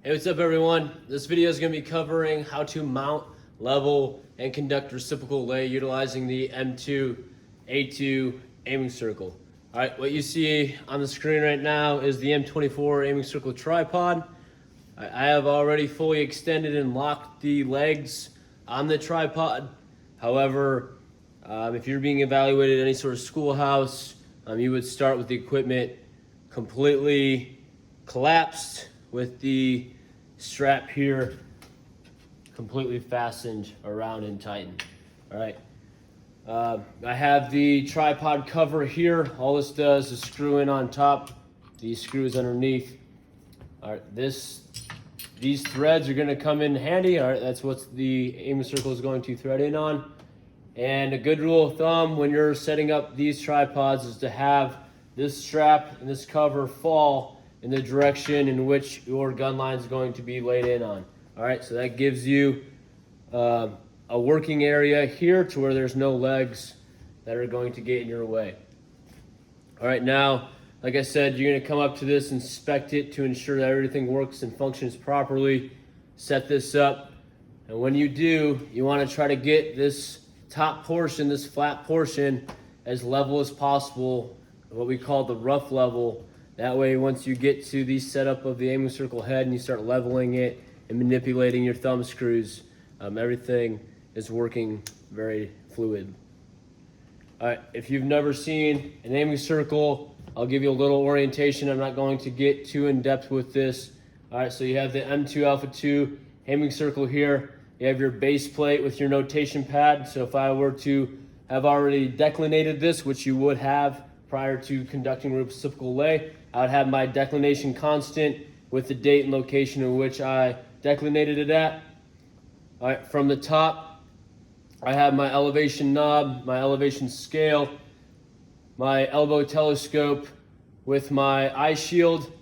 Hey, what's up everyone? This video is going to be covering how to mount, level, and conduct reciprocal lay utilizing the M2A2 Aiming Circle. Alright, what you see on the screen right now is the M24 Aiming Circle tripod. I have already fully extended and locked the legs on the tripod. However, if you're being evaluated at any sort of schoolhouse, you would start with the equipment completely collapsed with the strap here completely fastened around and tightened. All right. I have the tripod cover here. All this does is screw in on top, these screws underneath. All right, these threads are going to come in handy. All right, that's what the aiming circle is going to thread in on. And a good rule of thumb when you're setting up these tripods is to have this strap and this cover fall in the direction in which your gun line is going to be laid in on. All right, so that gives you a working area here to where there's no legs that are going to get in your way. All right, now, like I said, you're gonna come up to this, inspect it to ensure that everything works and functions properly, set this up, and when you do, you wanna try to get this top portion, this flat portion, as level as possible, what we call the rough level. That way, once you get to the setup of the aiming circle head and you start leveling it and manipulating your thumb screws, everything is working very fluid. All right, if you've never seen an aiming circle, I'll give you a little orientation. I'm not going to get too in depth with this. All right, so you have the M2A2 Aiming Circle here. You have your base plate with your notation pad. So if I were to have already declinated this, which you would have prior to conducting reciprocal lay, I would have my declination constant with the date and location in which I declinated it at. All right, from the top, I have my elevation knob, my elevation scale, my elbow telescope with my eye shield.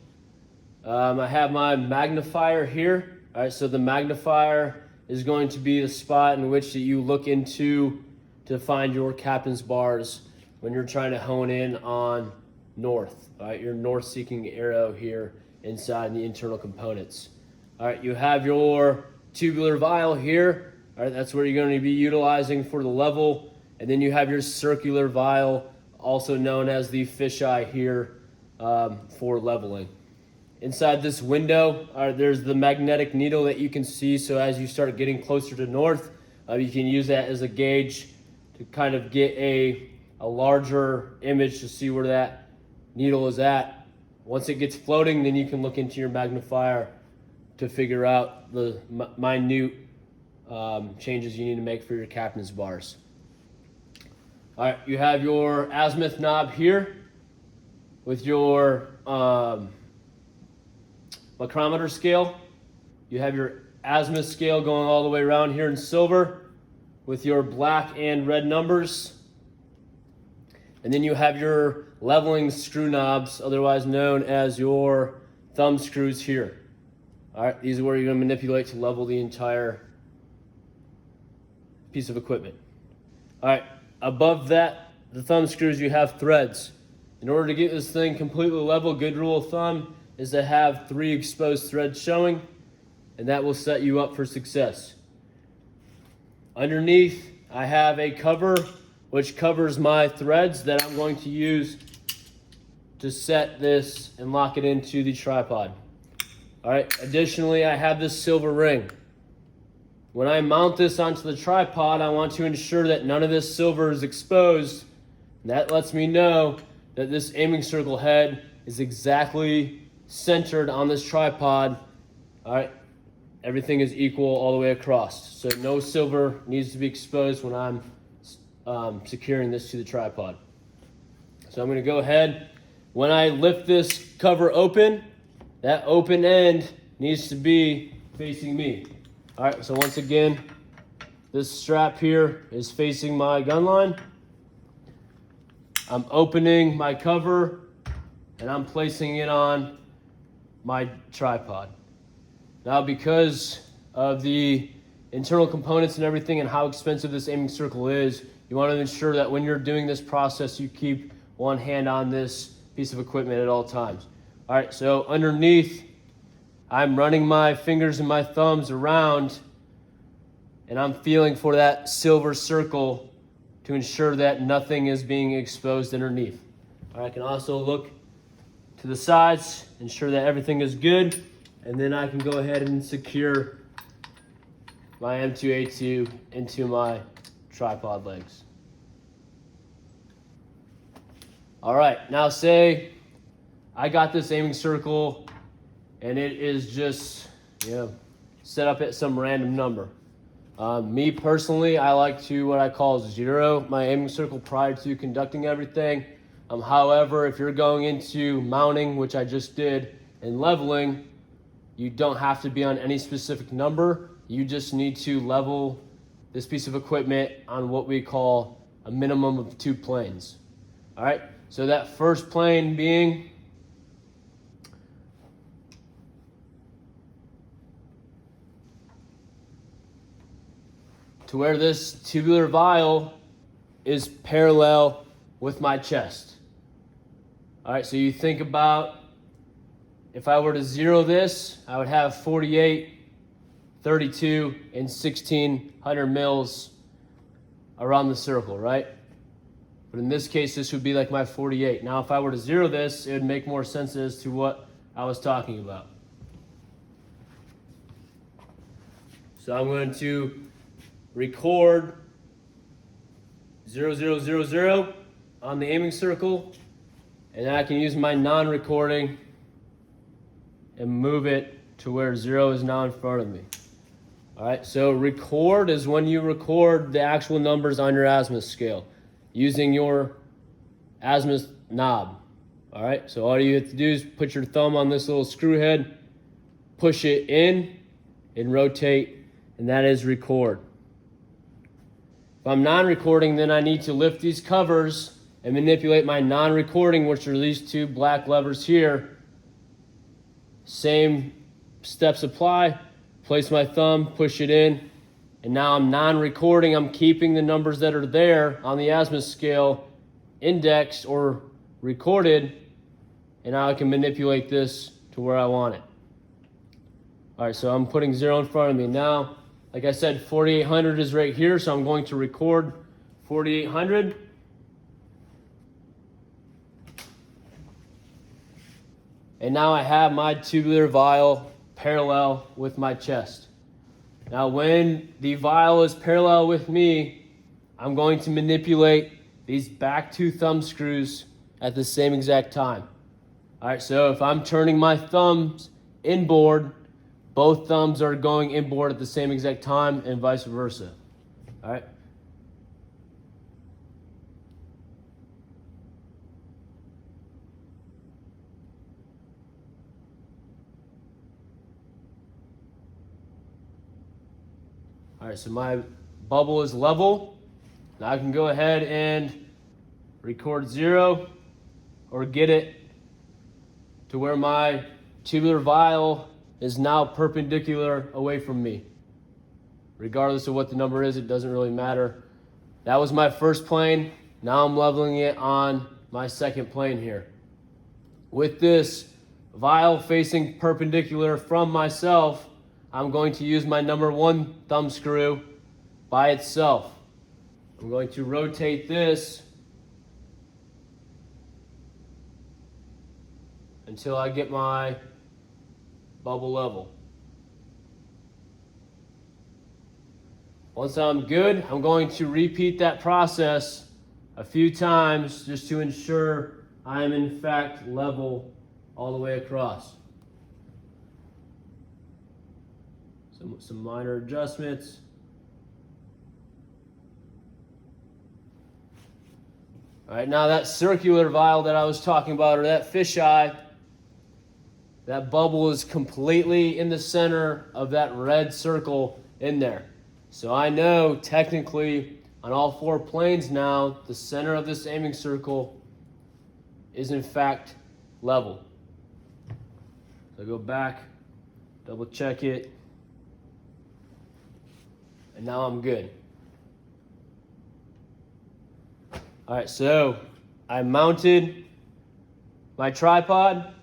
I have my magnifier here. All right, so the magnifier is going to be the spot in which that you look into to find your captain's bars when you're trying to hone in on north. All right, your north-seeking arrow here inside the internal components. All right, you have your tubular vial here. All right, that's where you're going to be utilizing for the level. And then you have your circular vial, also known as the fisheye here, for leveling. Inside this window, there's the magnetic needle that you can see. So as you start getting closer to north, you can use that as a gauge to kind of get a larger image to see where that needle is at. Once it gets floating, then you can look into your magnifier to figure out the minute changes you need to make for your captain's bars. All right, you have your azimuth knob here with your micrometer scale. You have your azimuth scale going all the way around here in silver with your black and red numbers. And then you have your leveling screw knobs, otherwise known as your thumb screws here. All right, these are where you're going to manipulate to level the entire piece of equipment. All right, above that, the thumb screws, you have threads. In order to get this thing completely level, good rule of thumb is to have 3 exposed threads showing, and that will set you up for success. Underneath, I have a cover which covers my threads that I'm going to use to set this and lock it into the tripod. All right, additionally, I have this silver ring. When I mount this onto the tripod, I want to ensure that none of this silver is exposed. That lets me know that this aiming circle head is exactly centered on this tripod. All right, everything is equal all the way across. So no silver needs to be exposed when I'm securing this to the tripod. So I'm going to go ahead. When I lift this cover open, that open end needs to be facing me. All right, so once again, this strap here is facing my gun line. I'm opening my cover and I'm placing it on my tripod. Now, because of the internal components and everything and how expensive this aiming circle is, you want to ensure that when you're doing this process, you keep one hand on this piece of equipment at all times. All right, so underneath, I'm running my fingers and my thumbs around and I'm feeling for that silver circle to ensure that nothing is being exposed underneath. I can also look to the sides, ensure that everything is good, and then I can go ahead and secure my M2A2 into my tripod legs. All right, now say I got this aiming circle and it is just, set up at some random number. Me personally, I like to what I call zero my aiming circle prior to conducting everything. However, if you're going into mounting, which I just did, and leveling, you don't have to be on any specific number. You just need to level this piece of equipment on what we call a minimum of 2 planes. All right, so that first plane being to where this tubular vial is parallel with my chest. All right, so you think about if I were to zero this, I would have 48, 32, and 1600 mils around the circle, right? But in this case, this would be like my 48. Now, if I were to zero this, it would make more sense as to what I was talking about. So I'm going to record 0000 on the aiming circle, and then I can use my non-recording and move it to where 0 is now in front of me. All right, so record is when you record the actual numbers on your azimuth scale using your azimuth knob. All right, so all you have to do is put your thumb on this little screw head, push it in, and rotate, and that is record. If I'm non-recording, then I need to lift these covers and manipulate my non-recording, which are these 2 black levers here. Same steps apply. Place my thumb, push it in, and now I'm non-recording. I'm keeping the numbers that are there on the azimuth scale indexed or recorded, and now I can manipulate this to where I want it. All right, so I'm putting 0 in front of me. Now, like I said, 4800 is right here, so I'm going to record 4800. And now I have my tubular vial parallel with my chest. Now when the vial is parallel with me, I'm going to manipulate these back 2 thumb screws at the same exact time. All right, so if I'm turning my thumbs inboard, both thumbs are going inboard at the same exact time and vice versa. All right. All right, so my bubble is level. Now I can go ahead and record 0 or get it to where my tubular vial is now perpendicular away from me. Regardless of what the number is, it doesn't really matter. That was my first plane. Now I'm leveling it on my second plane here. With this vial facing perpendicular from myself, I'm going to use my number 1 thumb screw by itself. I'm going to rotate this until I get my bubble level. Once I'm good, I'm going to repeat that process a few times just to ensure I am in fact level all the way across. Some minor adjustments. All right, now that circular vial that I was talking about, or that fisheye, that bubble is completely in the center of that red circle in there. So I know technically on all 4 planes now, the center of this aiming circle is in fact level. So I go back, double check it, and now I'm good. All right, so I mounted my tripod.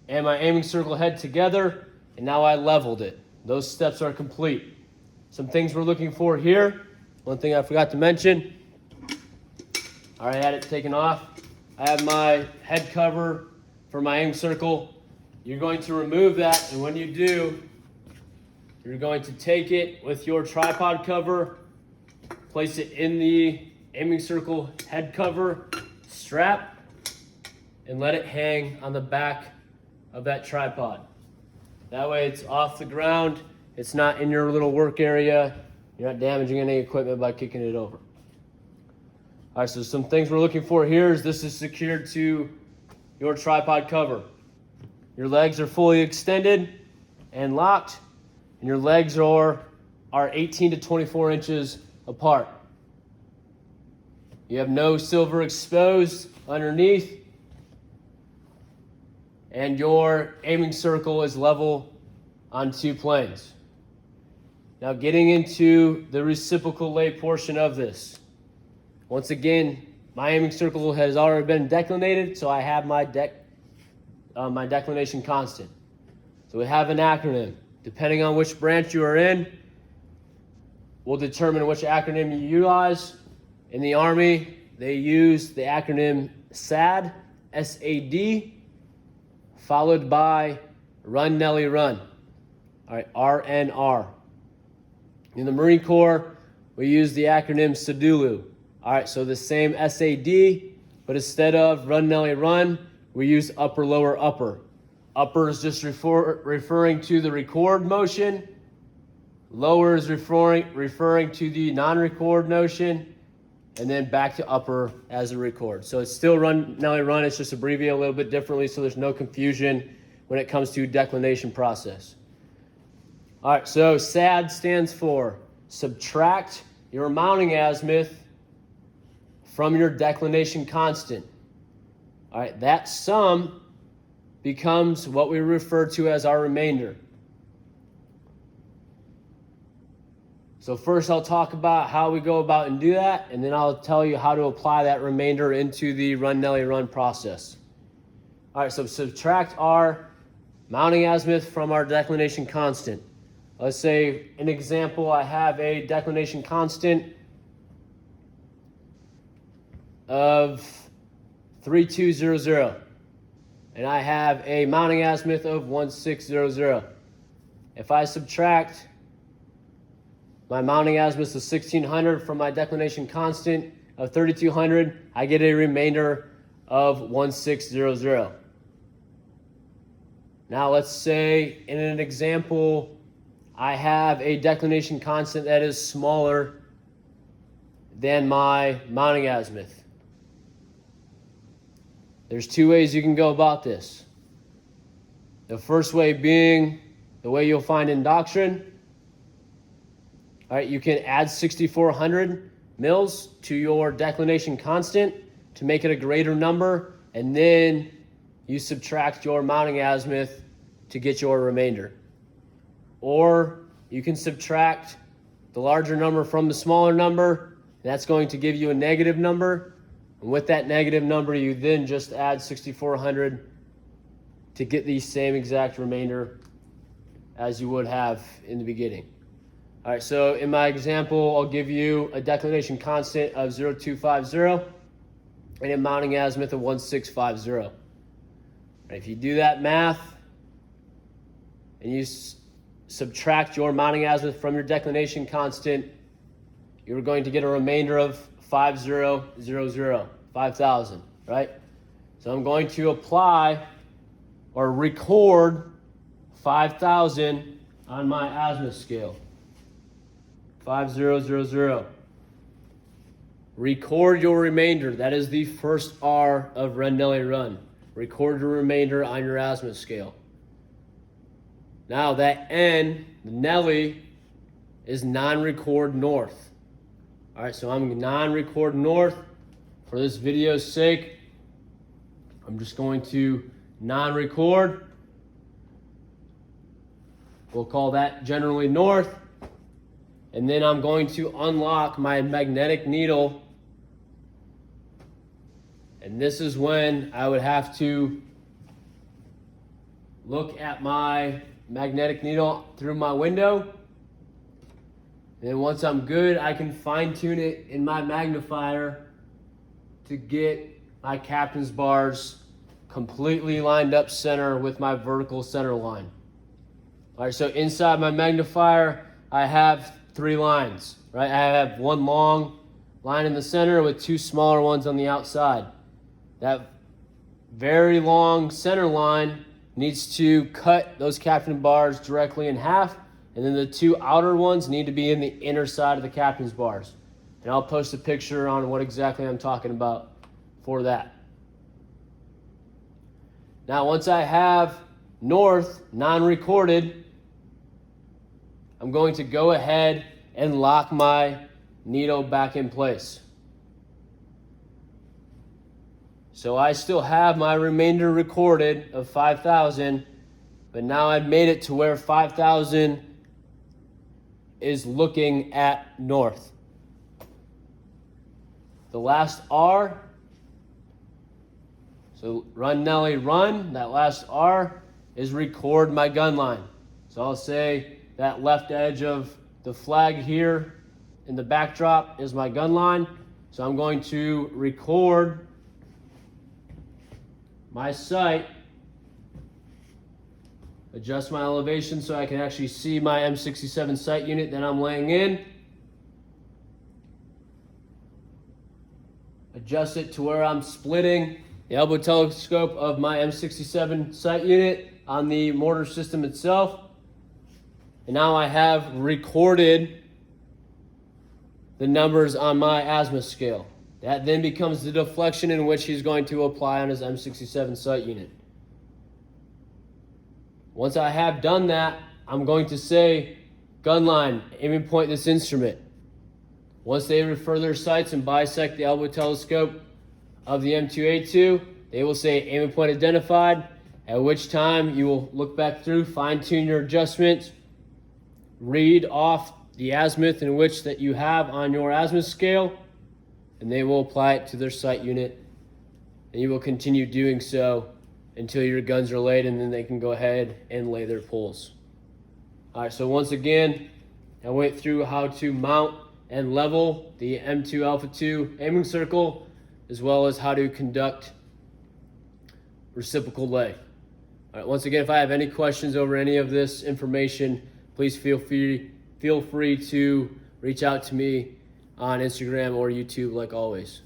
and my aiming circle head together, and now I leveled it. Those steps are complete. Some things we're looking for here. One thing I forgot to mention, I already had it taken off. I have my head cover for my aiming circle. You're going to remove that, and when you do, you're going to take it with your tripod cover, place it in the aiming circle head cover strap, and let it hang on the back of that tripod. That way it's off the ground, it's not in your little work area, you're not damaging any equipment by kicking it over. All right, so some things we're looking for here is this is secured to your tripod cover. Your legs are fully extended and locked, and your legs are 18 to 24 inches apart. You have no silver exposed underneath, and your aiming circle is level on two planes. Now getting into the reciprocal lay portion of this. Once again, my aiming circle has already been declinated, so I have my declination constant. So we have an acronym. Depending on which branch you are in, will determine which acronym you utilize. In the Army, they use the acronym SAD, S-A-D, followed by Run Nelly Run, all right, RNR. In the Marine Corps, we use the acronym SADULU. All right, so the same SAD, but instead of Run Nelly Run, we use upper, lower, upper. Upper is just referring to the record motion. Lower is referring to the non-record motion. And then back to upper as a record. So it's still Run Nelly Run, it's just abbreviated a little bit differently so there's no confusion when it comes to declination process. All right, so SAD stands for subtract your mounting azimuth from your declination constant. All right, that sum becomes what we refer to as our remainder. So first I'll talk about how we go about and do that, and then I'll tell you how to apply that remainder into the Run Nelly Run process. All right, so subtract our mounting azimuth from our declination constant. Let's say, an example, I have a declination constant of 3200, and I have a mounting azimuth of 1600. If I subtract my mounting azimuth of 1600 from my declination constant of 3200, I get a remainder of 1600. Now let's say in an example, I have a declination constant that is smaller than my mounting azimuth. There's two ways you can go about this. The first way being the way you'll find in doctrine. All right, you can add 6,400 mils to your declination constant to make it a greater number, and then you subtract your mounting azimuth to get your remainder. Or you can subtract the larger number from the smaller number, and that's going to give you a negative number. And with that negative number, you then just add 6,400 to get the same exact remainder as you would have in the beginning. All right, so in my example, I'll give you a declination constant of 0.250 and a mounting azimuth of 1650. Right, if you do that math and you subtract your mounting azimuth from your declination constant, you're going to get a remainder of 5000, 5000, right? So I'm going to apply or record 5000 on my azimuth scale. 5000. Record your remainder. That is the first R of Run Nelly Run. Record your remainder on your azimuth scale. Now that N, the Nelly, is non-record north. All right, so I'm non-record north. For this video's sake, I'm just going to non-record. We'll call that generally north. And then I'm going to unlock my magnetic needle. And this is when I would have to look at my magnetic needle through my window. And then once I'm good, I can fine tune it in my magnifier to get my captain's bars completely lined up center with my vertical center line. All right, so inside my magnifier, I have 3 lines, right? I have one long line in the center with 2 smaller ones on the outside. That very long center line needs to cut those captain bars directly in half, and then the 2 outer ones need to be in the inner side of the captain's bars. And I'll post a picture on what exactly I'm talking about for that. Now, once I have north non-recorded, I'm going to go ahead and lock my needle back in place. So I still have my remainder recorded of 5,000, but now I've made it to where 5,000 is looking at north. The last R, so run Nelly run, that last R is record my gun line. So I'll say that left edge of the flag here in the backdrop is my gun line. So I'm going to record my sight, adjust my elevation so I can actually see my M67 sight unit that I'm laying in. Adjust it to where I'm splitting the elbow telescope of my M67 sight unit on the mortar system itself. And now I have recorded the numbers on my azimuth scale. That then becomes the deflection in which he's going to apply on his M67 sight unit. Once I have done that, I'm going to say, gun line, aiming point this instrument. Once they refer their sights and bisect the elbow telescope of the M2A2, they will say aiming point identified, at which time you will look back through, fine tune your adjustments, read off the azimuth in which that you have on your azimuth scale, and they will apply it to their sight unit. And you will continue doing so until your guns are laid, and then they can go ahead and lay their pulls. All right, so once again, I went through how to mount and level the M2 Alpha 2 Aiming Circle, as well as how to conduct reciprocal lay. All right, once again, if I have any questions over any of this information, please feel free to reach out to me on Instagram or YouTube like always.